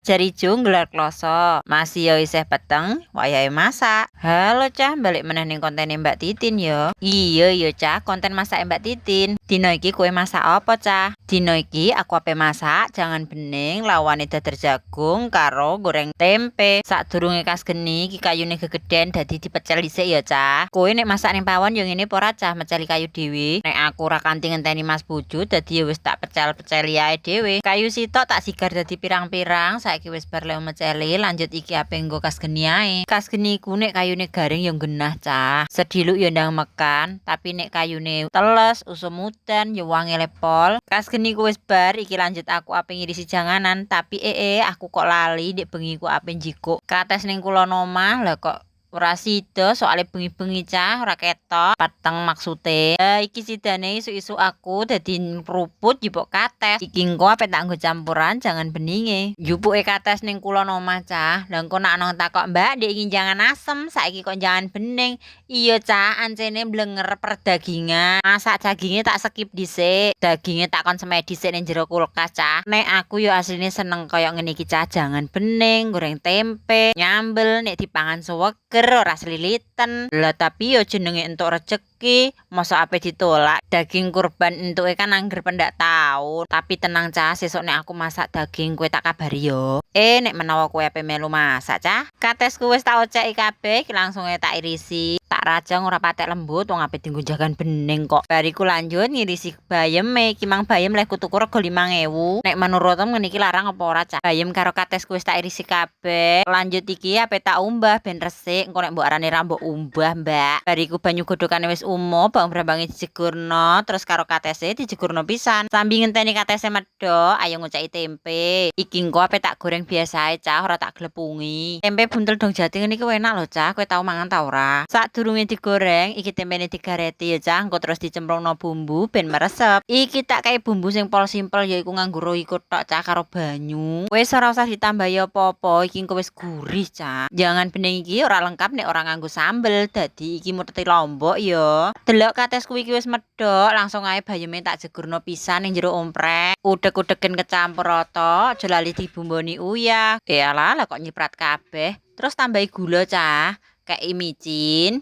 Jari Jung gelar kloso, masih yo isih peteng, wayahe masak. Halo Cah, balik meneh ning kontene Mbak Titin yo. Iya yo Cah, konten masak Mbak Titin. Dino iki kowe masak apa Cah? Dino iki aku ape masak jangan bening lawane dadar jagung karo goreng tempe. Sadurunge kas geni iki kayune gegeden dadi dipecel dhisik ya Cah. Kowe nek masak ning pawon yo ngene apa ora Cah, meceli kayu dhewe. Nek aku ora kanthi ngenteni Mas Puju dadi yo wis tak pecel-peceli ae dhewe. Kayu sitok tak sigar dadi pirang-pirang. Saiki wis bar leo meceli, lanjut iki ape nggo kas geni ae. Kas geni ku nek kayune garing yo genah Cah. Sediluk yo ndang mekan, tapi nek kayune teles, usum udan yo wangi lepol. Kas geni ku wis bar, iki lanjut aku ape ngirisi janganan, tapi aku kok lali ndek bengi ku ape njikuk. Kates ning kulon omah, lah kok ora sida soalnya bengi-bengi Cah ora ketok peteng maksude. Iki sidane isu-isu aku dadi keruput jupuk kates. Iki engko ape tak nggo campuran jangan beninge. Jupuke kates ning kulon omah Cah. Lah engko nak nang takok Mbak ndek iki jangan asem, saiki kok jangan bening. Iya Cah, ancene blenger perdagingan. Masak daginge tak skip dhisik. Daginge tak kon semai dhisik ning jero kulkas Cah. Nek aku yo asline seneng kaya ngene iki Cah, jangan bening, goreng tempe, nyambel nek dipangan suweg ora seliliten. Lah tapi yo jenenge entuk rejeki, masa ape ditolak. Daging kurban entuke kan angger pendak taun. Tapi tenang Cah, sesuk nek aku masak daging kowe tak kabari yo. Nek menawa kowe ape melu masak Cah, katesku wis tak oceki kabeh, langsung tak irisi. Tak rajang ora patek lembut wong ape dienggo jagan bening kok. Bariku lanjut ngirisi bayeme, iki mang bayem leh kutuku rego 5.000. Nek menurutmu ngene iki larang apa ora Cah? Bayem karo katesku wis tak irisi kabeh. Lanjut iki ape tak umbah ben resik. Engko nek mbok arane ra mbok umbah, Mbak. Bariku banyu godhogane wis umo, bawang brambange dijegurno, terus karo katese dijegurno pisan. Sambil ngenteni katese medhok, ayo ngucaki tempe. Iki engko ape tak goreng biasa ae Cah, ora tak glepungi. Tempe buntel dong jati ngene iki enak lho Cah, kowe tau mangan ta ora? Sadurunge digoreng, iki tempene digareti ya Cah, engko terus dicemplungno bumbu ben meresep. Iki tak kae bumbu sing pol simpel yaiku nganggo royco tok Cah karo banyu. Wis ora usah ditambahi apa-apa, iki engko wis gurih Cah. Jangan bening iki ora lengkap nek ora nganggo sambel, dadi iki muteti lombok ya. Delok katesku iki wis medhok, langsung ae bayeme tak jegurno pisan ning jero omprek. Udeg-udegen kecampur rata, aja lali dibumboni uyah. Alah lah kok nyiprat kabeh. Terus tambahi gula Cah, kei micin.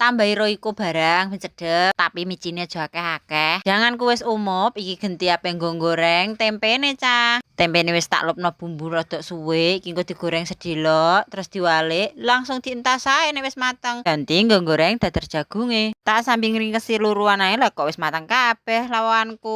Tambahi royco barang ben cedhek, tapi micine aja akeh-akeh. Jangan ku wis umup, iki genti ape nggo goreng tempene Cah. Tempene wis tak lupno bumbu rada suwe, iki engko digoreng sedilok, terus diwalik, langsung dientas ae nek wis mateng. Ganti nggo goreng dadar jagunge. Tak sambil ngringkesi luruan ae lah kok wis mateng kabeh lawanku.